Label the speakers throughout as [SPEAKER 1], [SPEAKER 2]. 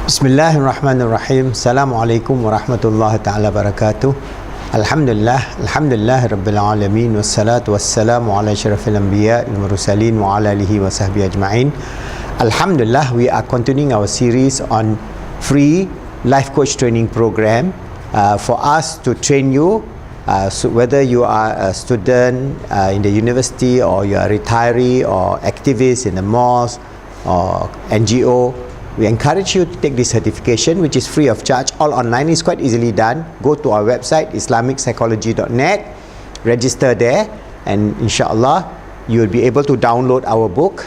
[SPEAKER 1] Bismillahirrahmanirrahim. Assalamualaikum warahmatullahi ta'ala barakatuh. Alhamdulillah Rabbil Alamin. Wassalatu wassalamu ala syarafil anbiya wal mursalin wa ala alihi wa sahbihi ajma'in. Alhamdulillah, we are continuing our series on free life coach training program for us to train you. So whether you are a student in the university, or you are a retiree or activist in the mosque or NGO, we encourage you to take this certification, which is free of charge. All online, is quite easily done. Go to our website islamic-psychology.net, register there, and inshallah you will be able to download our book,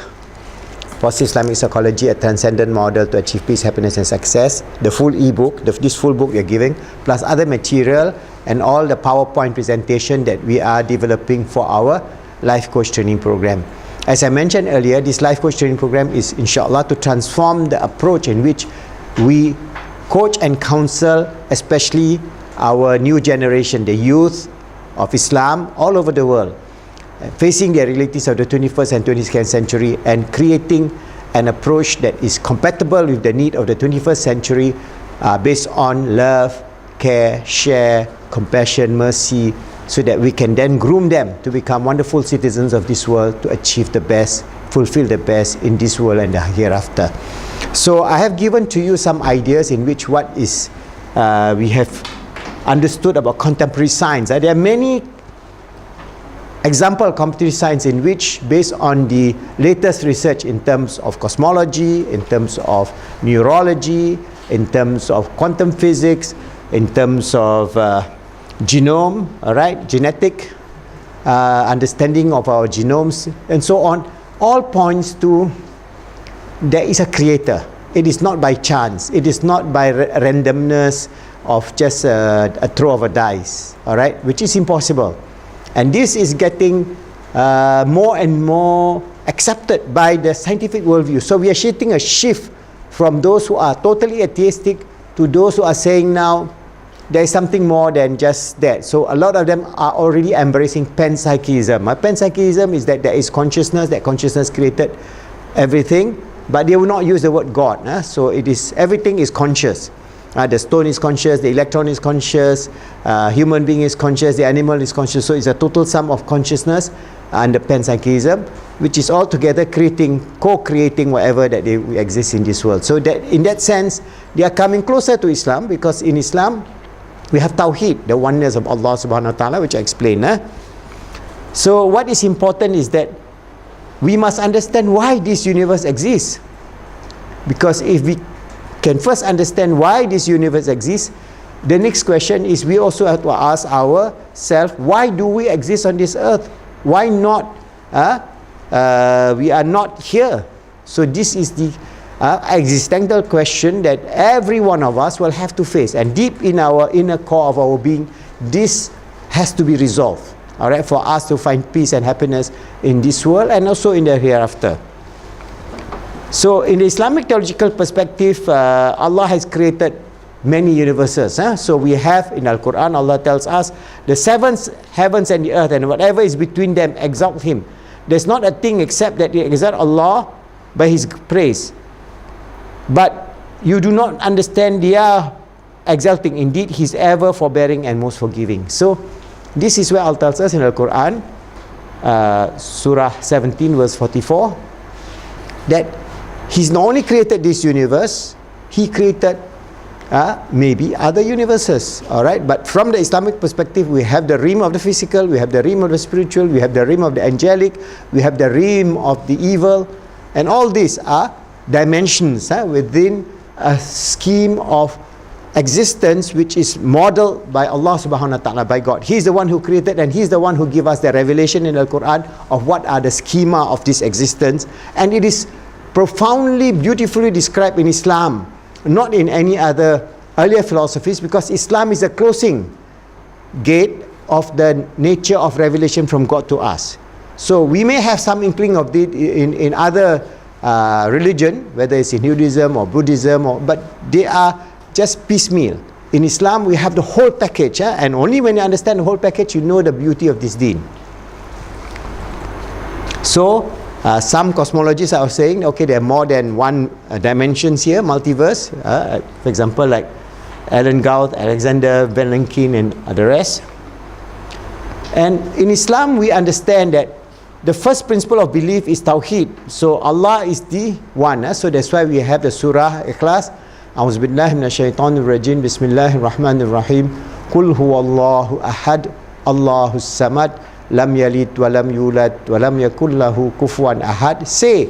[SPEAKER 1] Positive Islamic Psychology, a Transcendent Model to Achieve Peace, Happiness and Success, the full e-book, this full book we are giving, plus other material and all the PowerPoint presentation that we are developing for our life coach training program. As I mentioned earlier, this life coach training program is inshallah to transform the approach in which we coach and counsel, especially our new generation, the youth of Islam all over the world, facing the realities of the 21st and 22nd century, and creating an approach that is compatible with the need of the 21st century, based on love, care, share, compassion, mercy, so that we can then groom them to become wonderful citizens of this world, to achieve the best, fulfill the best in this world and the hereafter. So I have given to you some ideas in which what is we have understood about contemporary science. There are many example contemporary science in which, based on the latest research in terms of cosmology, in terms of neurology, in terms of quantum physics, in terms of genome, genetic understanding of our genomes and so on, all points to there is a creator. It is not by chance, it is not by randomness of just a throw of a dice, which is impossible. And this is getting more and more accepted by the scientific worldview. So we are seeing a shift from those who are totally atheistic to those who are saying now there is something more than just that. So a lot of them are already embracing panpsychism. Panpsychism is that there is consciousness, that consciousness created everything, but they will not use the word God. So it is, everything is conscious. The stone is conscious, the electron is conscious, human being is conscious, the animal is conscious. So it's a total sum of consciousness under panpsychism, which is altogether co-creating whatever that they exist in this world. So that in that sense, they are coming closer to Islam, because in Islam we have Tawheed, the oneness of Allah subhanahu wa ta'ala, which I explained. So what is important is that we must understand why this universe exists. Because if we can first understand why this universe exists, the next question is, we also have to ask ourselves, why do we exist on this earth? Why not? We are not here. So this is the existential question that every one of us will have to face, and deep in our inner core of our being, this has to be resolved, for us to find peace and happiness in this world and also in the hereafter. So in the Islamic theological perspective, Allah has created many universes. So we have in Al-Quran, Allah tells us, the seven heavens and the earth and whatever is between them exalt Him. There's not a thing except that they exalt Allah by His praise. But you do not understand their exalting. Indeed, He is ever forbearing and most forgiving. So this is where Allah tells us in Al-Quran, Surah 17 verse 44, that He's not only created this universe, He created maybe other universes. But from the Islamic perspective, we have the realm of the physical, we have the realm of the spiritual, we have the realm of the angelic, we have the realm of the evil, and all these are dimensions within a scheme of existence which is modeled by Allah subhanahu wa ta'ala, by God. He is the one who created, and He is the one who gives us the revelation in the Quran of what are the schema of this existence, and it is profoundly, beautifully described in Islam, not in any other earlier philosophies, because Islam is a closing gate of the nature of revelation from God to us. So we may have some inkling of it in other religion, whether it's in Hinduism or Buddhism, but they are just piecemeal. In Islam, we have the whole package, and only when you understand the whole package, you know the beauty of this deen. So Some cosmologists are saying, okay, there are more than one dimensions here, multiverse. For example, like Alan Gauth, Alexander Van Lenkin, and the rest. And in Islam, we understand that the first principle of belief is Tawheed. So Allah is the one. So that's why we have the Surah Ikhlas. A'udzubillahi minasyaitonir rajim. Bismillahirrahmanirrahim. Qul huwallahu ahad. Allahus samad. Lam yalid wa lam yulad wa lam yakul lahu kufuwan ahad. Say,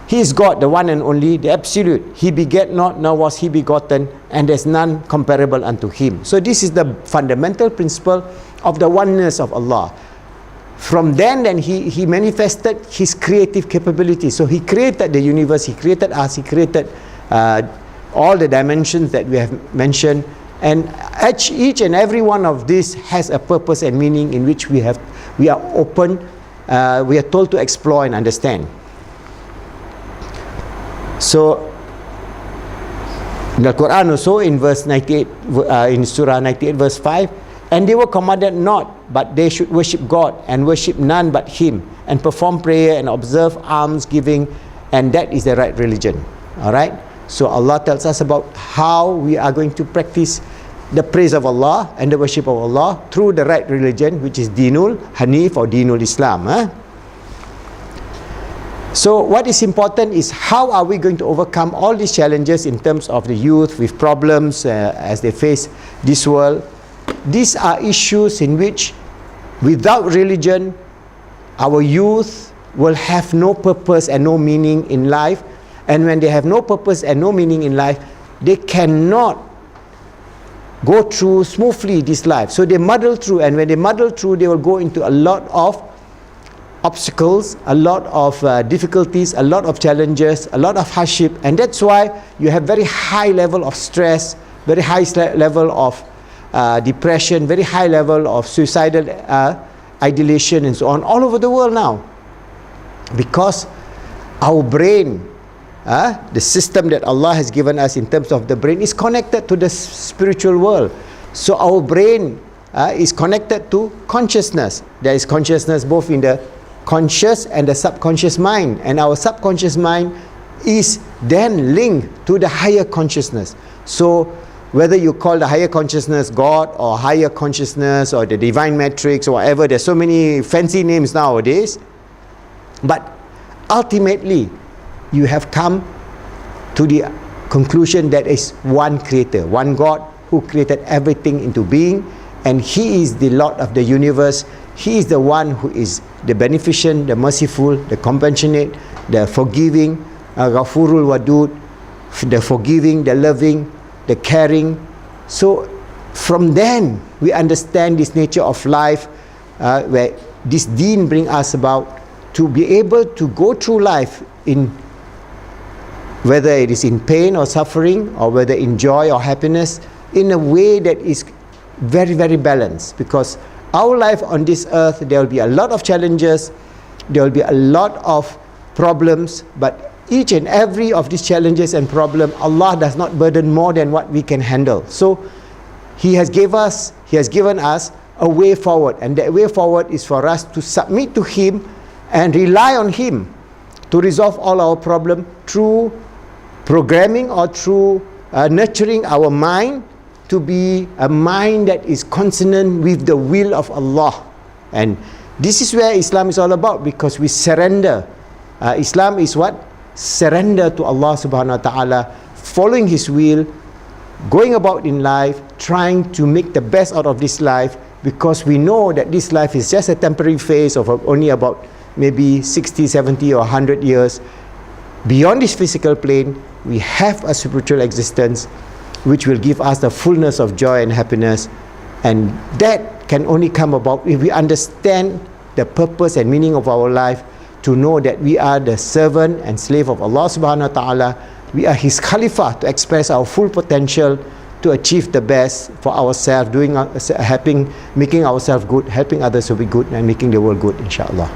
[SPEAKER 1] He is God, the one and only, the absolute. He begat not, nor was He begotten, and there's none comparable unto Him. So this is the fundamental principle of the oneness of Allah. From then he manifested His creative capability. So He created the universe, He created us, He created all the dimensions that we have mentioned. And each and every one of these has a purpose and meaning in which we are open, we are told to explore and understand. So in the Quran also, in verse 98, in Surah 98 verse 5, and they were commanded not, but they should worship God and worship none but Him, and perform prayer and observe almsgiving, and that is the right religion. Alright? So Allah tells us about how we are going to practice the praise of Allah and the worship of Allah through the right religion, which is Dinul Hanif or Dinul Islam. So what is important is how are we going to overcome all these challenges in terms of the youth with problems as they face this world. These are issues in which without religion our youth will have no purpose and no meaning in life, and when they have no purpose and no meaning in life, they cannot go through smoothly this life. So they muddle through, and when they muddle through, they will go into a lot of obstacles, a lot of difficulties, a lot of challenges, a lot of hardship, and that's why you have very high level of stress, very high level of depression, very high level of suicidal ideation and so on all over the world now, because our brain, the system that Allah has given us in terms of the brain is connected to the spiritual world. So our brain is connected to consciousness. There is consciousness both in the conscious and the subconscious mind, and our subconscious mind is then linked to the higher consciousness. So whether you call the higher consciousness God or higher consciousness or the divine matrix or whatever, there's so many fancy names nowadays, but ultimately you have come to the conclusion that is one creator, one God who created everything into being, and He is the Lord of the universe. He is the one who is the beneficent, the merciful, the compassionate, the forgiving, Ghafurul Wadud, the forgiving, the loving, the caring. So from then we understand this nature of life, where this deen brings us about to be able to go through life in whether it is in pain or suffering, or whether in joy or happiness, in a way that is very, very balanced. Because our life on this earth, there will be a lot of challenges, there will be a lot of problems, but each and every of these challenges and problems, Allah does not burden more than what we can handle. So He has given us a way forward, and that way forward is for us to submit to Him and rely on Him to resolve all our problems through programming or through nurturing our mind to be a mind that is consonant with the will of Allah. And this is where Islam is all about, because we surrender. Islam is what? Surrender to Allah subhanahu wa ta'ala, following His will, going about in life, trying to make the best out of this life, because we know that this life is just a temporary phase of only about maybe 60, 70 or 100 years. Beyond this physical plane, we have a spiritual existence which will give us the fullness of joy and happiness, and that can only come about if we understand the purpose and meaning of our life, to know that we are the servant and slave of Allah subhanahu wa ta'ala. We are His Khalifa to express our full potential, to achieve the best for ourselves, making ourselves good, helping others to be good, and making the world good, inshallah.